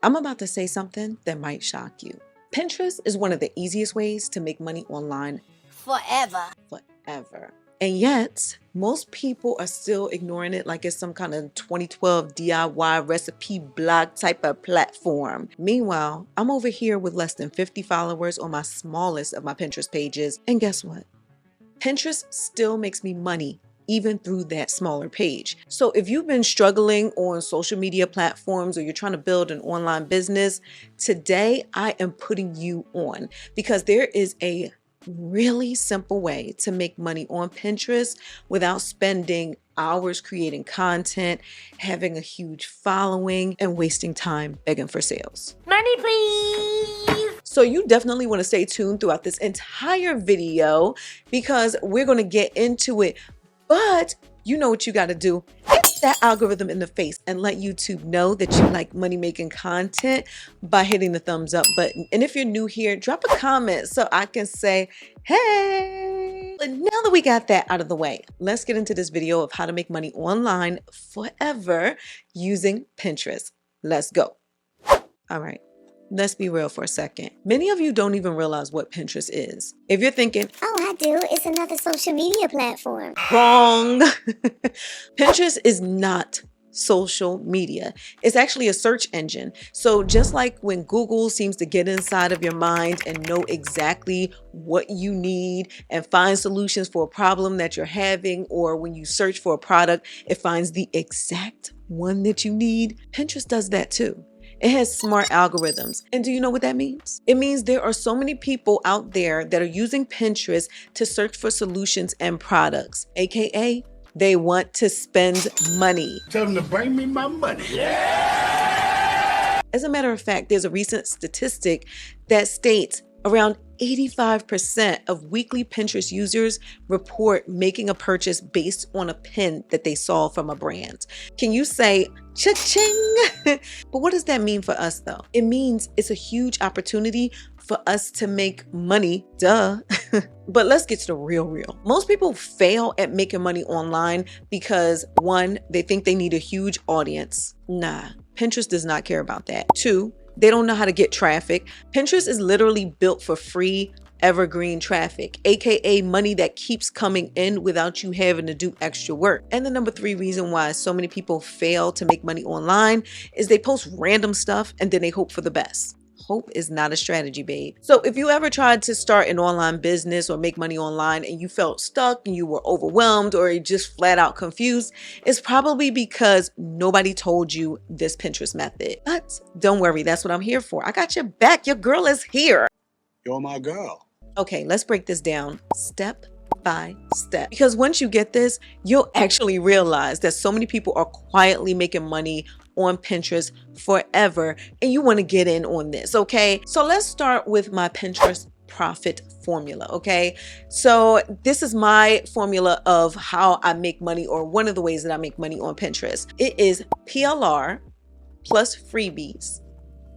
I'm about to say something that might shock you. Pinterest is one of the easiest ways to make money online Forever. And yet, most people are still ignoring it like it's some kind of 2012 DIY recipe blog type of platform. Meanwhile, I'm over here with less than 50 followers on my smallest of my Pinterest pages. And guess what? Pinterest still makes me money even through that smaller page. So if you've been struggling on social media platforms or you're trying to build an online business, today I am putting you on because there is a really simple way to make money on Pinterest without spending hours creating content, having a huge following, and wasting time begging for sales. Money, please. So you definitely want to stay tuned throughout this entire video because we're going to get into it. But you know what you got to do. Hit that algorithm in the face and let YouTube know that you like money making content by hitting the thumbs up button. And if you're new here, drop a comment so I can say, hey. But now that we got that out of the way, let's get into this video of how to make money online forever using Pinterest. Let's go. All right. Let's be real for a second. Many of you don't even realize what Pinterest is. If you're thinking, Oh, I do. It's another social media platform. wrong. Pinterest is not social media. It's actually a search engine. So just like when Google seems to get inside of your mind and know exactly what you need and find solutions for a problem that you're having, or when you search for a product, it finds the exact one that you need, Pinterest does that too. It has smart algorithms. And do you know what that means? It means there are so many people out there that are using Pinterest to search for solutions and products, AKA they want to spend money. Tell them to bring me my money. As a matter of fact, there's a recent statistic that states around 85% of weekly Pinterest users report making a purchase based on a pin that they saw from a brand. Can you say cha-ching? But what does that mean for us though? It means it's a huge opportunity for us to make money, duh. But let's get to the real. Most people fail at making money online because 1, they think they need a huge audience. Nah, Pinterest does not care about that. 2, they don't know how to get traffic. Pinterest is literally built for free, evergreen traffic, AKA money that keeps coming in without you having to do extra work. And the number 3 reason why so many people fail to make money online is they post random stuff and then they hope for the best. Hope is not a strategy, babe. So if you ever tried to start an online business or make money online and you felt stuck and you were overwhelmed or just flat out confused, it's probably because nobody told you this Pinterest method. But don't worry, that's what I'm here for. I got your back. Your girl is here. You're my girl. Okay, let's break this down step by step. Because once you get this, you'll actually realize that so many people are quietly making money on Pinterest forever, and you want to get in on this, okay? So let's start with my Pinterest profit formula, okay? So this is my formula of how I make money, or one of the ways that I make money on Pinterest. It is PLR plus freebies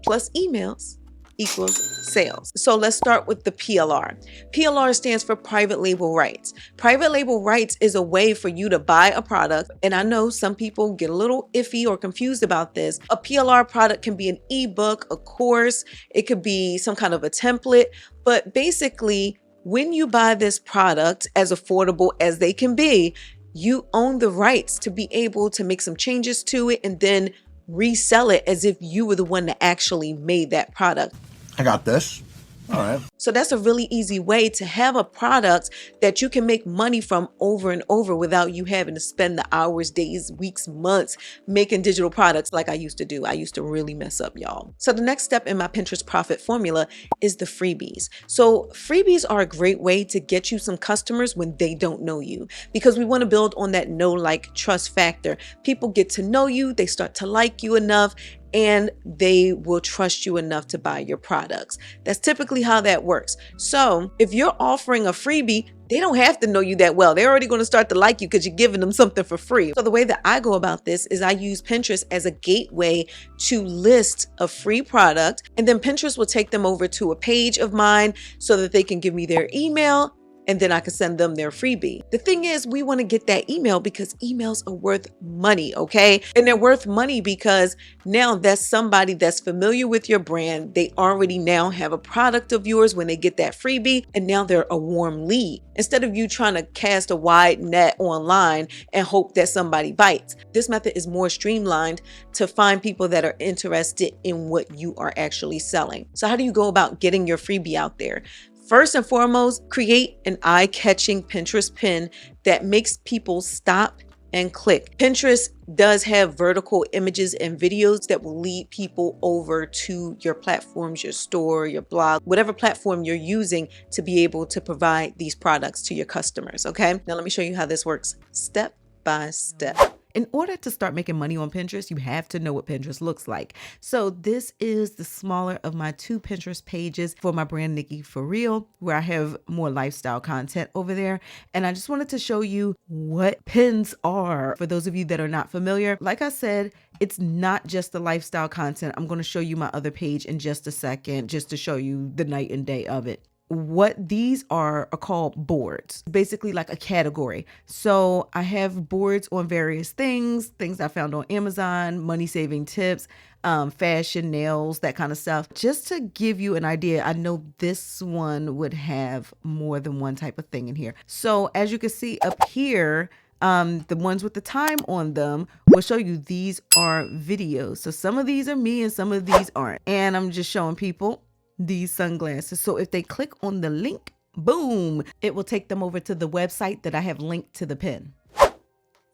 plus emails equals sales. So let's start with the PLR. PLR stands for private label rights. Private label rights is a way for you to buy a product. And I know some people get a little iffy or confused about this. A PLR product can be an ebook, a course, it could be some kind of a template. But basically, when you buy this product, as affordable as they can be, you own the rights to be able to make some changes to it and then resell it as if you were the one that actually made that product. I got this. All right. So that's a really easy way to have a product that you can make money from over and over without you having to spend the hours, days, weeks, months making digital products like I used to do. I used to really mess up, y'all. So the next step in my Pinterest profit formula is the freebies. So freebies are a great way to get you some customers when they don't know you, because we want to build on that know, like, trust factor. People get to know you, they start to like you enough, and they will trust you enough to buy your products. That's typically how that works. So if you're offering a freebie, they don't have to know you that well. They're already going to start to like you because you're giving them something for free. So the way that I go about this is I use Pinterest as a gateway to list a free product, and then Pinterest will take them over to a page of mine so that they can give me their email and then I can send them their freebie. The thing is, we want to get that email because emails are worth money, okay? And they're worth money because now that's somebody that's familiar with your brand. They already now have a product of yours when they get that freebie, and now they're a warm lead. Instead of you trying to cast a wide net online and hope that somebody bites, this method is more streamlined to find people that are interested in what you are actually selling. So how do you go about getting your freebie out there? First and foremost, create an eye-catching Pinterest pin that makes people stop and click. Pinterest does have vertical images and videos that will lead people over to your platforms, your store, your blog, whatever platform you're using to be able to provide these products to your customers, okay? Now let me show you how this works step by step. In order to start making money on Pinterest, you have to know what Pinterest looks like. So this is the smaller of my 2 Pinterest pages for my brand Nikki For Real, where I have more lifestyle content over there. And I just wanted to show you what pins are for those of you that are not familiar. Like I said, it's not just the lifestyle content. I'm going to show you my other page in just a second, just to show you the night and day of it. What these are called boards, basically like a category. So I have boards on various things I found on Amazon, money saving tips, fashion, nails, that kind of stuff. Just to give you an idea, I know this one would have more than one type of thing in here. So as you can see up here, the ones with the time on them will show you these are videos. So some of these are me and some of these aren't. And I'm just showing people these sunglasses. So if they click on the link, boom, it will take them over to the website that I have linked to the pin.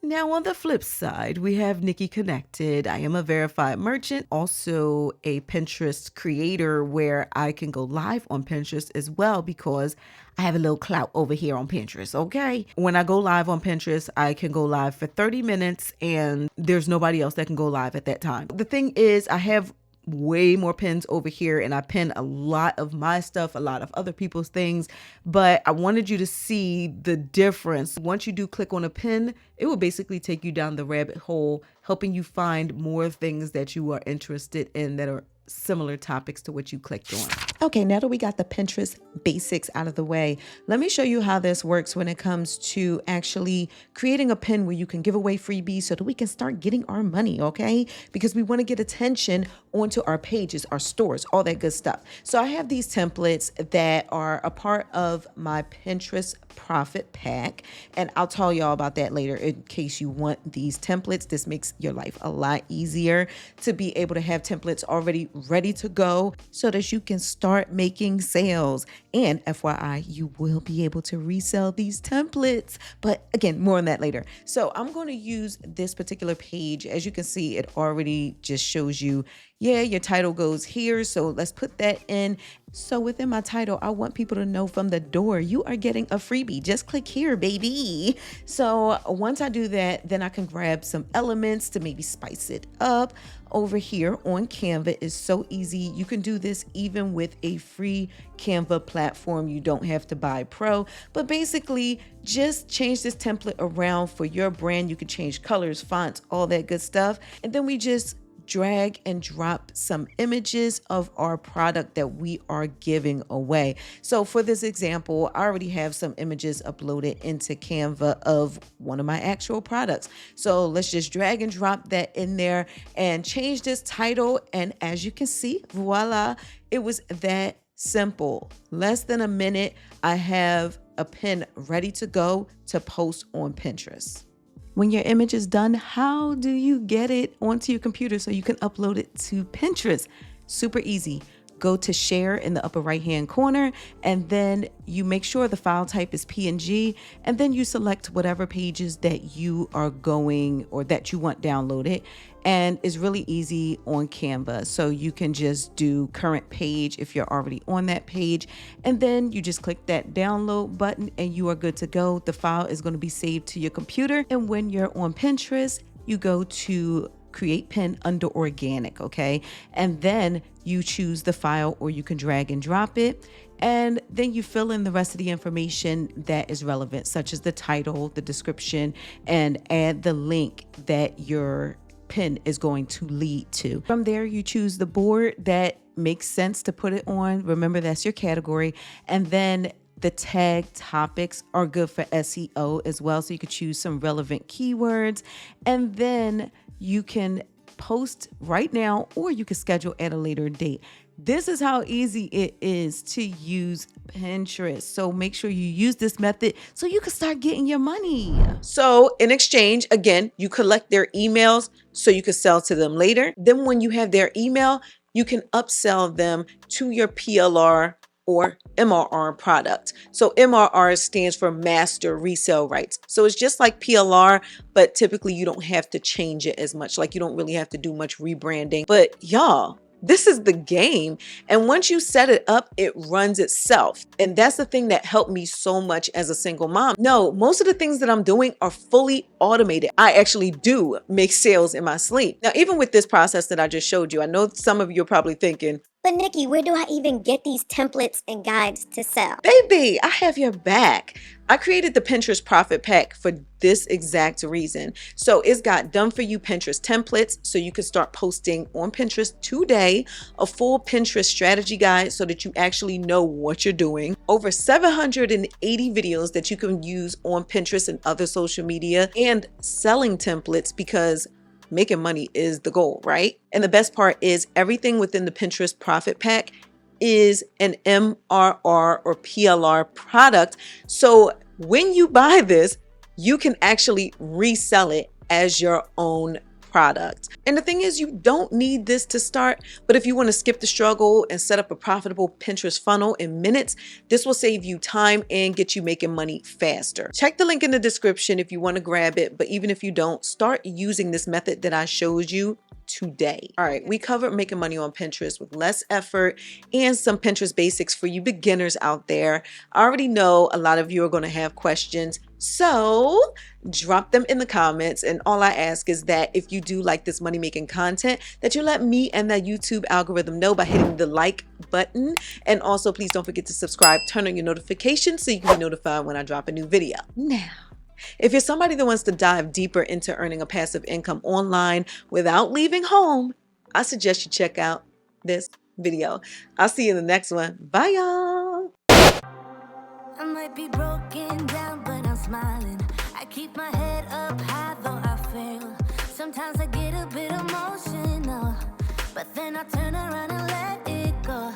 Now on the flip side, we have Nikki Connected. I am a verified merchant, also a Pinterest creator where I can go live on Pinterest as well because I have a little clout over here on Pinterest, okay? When I go live on Pinterest, I can go live for 30 minutes and there's nobody else that can go live at that time. The thing is, I have way more pins over here and I pin a lot of my stuff, a lot of other people's things, but I wanted you to see the difference. Once you do click on a pin, it will basically take you down the rabbit hole, helping you find more things that you are interested in that are similar topics to what you clicked on. Okay, now that we got the Pinterest basics out of the way, let me show you how this works when it comes to actually creating a pin where you can give away freebies so that we can start getting our money, okay? Because we want to get attention onto our pages, our stores, all that good stuff. So I have these templates that are a part of my Pinterest profit pack, and I'll tell y'all about that later in case you want these templates. This makes your life a lot easier to be able to have templates already ready to go so that you can start making sales. And FYI, you will be able to resell these templates. But again, more on that later. So I'm going to use this particular page. As you can see, it already just shows you, yeah, your title goes here. So let's put that in. So within my title, I want people to know from the door, you are getting a freebie. Just click here, baby. So once I do that, then I can grab some elements to maybe spice it up. Over here on Canva is so easy. You can do this even with a free Canva platform. You don't have to buy Pro, but basically just change this template around for your brand. You can change colors, fonts, all that good stuff. And then we just drag and drop some images of our product that we are giving away. So for this example, I already have some images uploaded into Canva of one of my actual products. So let's just drag and drop that in there and change this title. And as you can see, voila, it was that simple. Less than a minute, I have a pin ready to go to post on Pinterest. When your image is done, how do you get it onto your computer so you can upload it to Pinterest? Super easy. Go to share in the upper right hand corner, and then you make sure the file type is PNG, and then you select whatever pages that you are going or that you want downloaded. And it's really easy on Canva. So you can just do current page if you're already on that page, and then you just click that download button and you are good to go. The file is going to be saved to your computer. And when you're on Pinterest, you go to create pin under organic, okay? And then you choose the file, or you can drag and drop it. And then you fill in the rest of the information that is relevant, such as the title, the description, and add the link that your pin is going to lead to. From there, you choose the board that makes sense to put it on. Remember, that's your category. And then The tag topics are good for SEO as well. So you could choose some relevant keywords, and then you can post right now, or you can schedule at a later date. This is how easy it is to use Pinterest. So make sure you use this method so you can start getting your money. So in exchange, again, you collect their emails so you can sell to them later. Then when you have their email, you can upsell them to your PLR or MRR product. So MRR stands for Master Resale Rights. So it's just like PLR, but typically you don't have to change it as much. Like you don't really have to do much rebranding. But y'all, this is the game. And once you set it up, it runs itself. And that's the thing that helped me so much as a single mom. No, most of the things that I'm doing are fully automated. I actually do make sales in my sleep. Now, even with this process that I just showed you, I know some of you are probably thinking, But Nikki, where do I even get these templates and guides to sell? baby, I have your back. I created the Pinterest Profit Pack for this exact reason. So it's got done for you Pinterest templates so you can start posting on Pinterest today, a full Pinterest strategy guide so that you actually know what you're doing, over 780 videos that you can use on Pinterest and other social media, and selling templates because making money is the goal, right? And the best part is everything within the Pinterest Profit Pack is an MRR or PLR product. So when you buy this, you can actually resell it as your own product. And the thing is, you don't need this to start, but if you want to skip the struggle and set up a profitable Pinterest funnel in minutes, this will save you time and get you making money faster. Check the link in the description if you want to grab it, but even if you don't, start using this method that I showed you today. All right, we covered making money on Pinterest with less effort and some Pinterest basics for you beginners out there. I already know a lot of you are going to have questions, so drop them in the comments. And all I ask is that if you do like this money-making content, that you let me and the YouTube algorithm know by hitting the like button. And also, please don't forget to subscribe, turn on your notifications so you can be notified when I drop a new video. Now, if you're somebody that wants to dive deeper into earning a passive income online without leaving home, I suggest you check out this video. I'll see you in the next one. Bye, y'all. I might be broken down, but I'm smiling. I keep my head up high, though I fail. Sometimes I get a bit emotional, but then I turn around and let it go.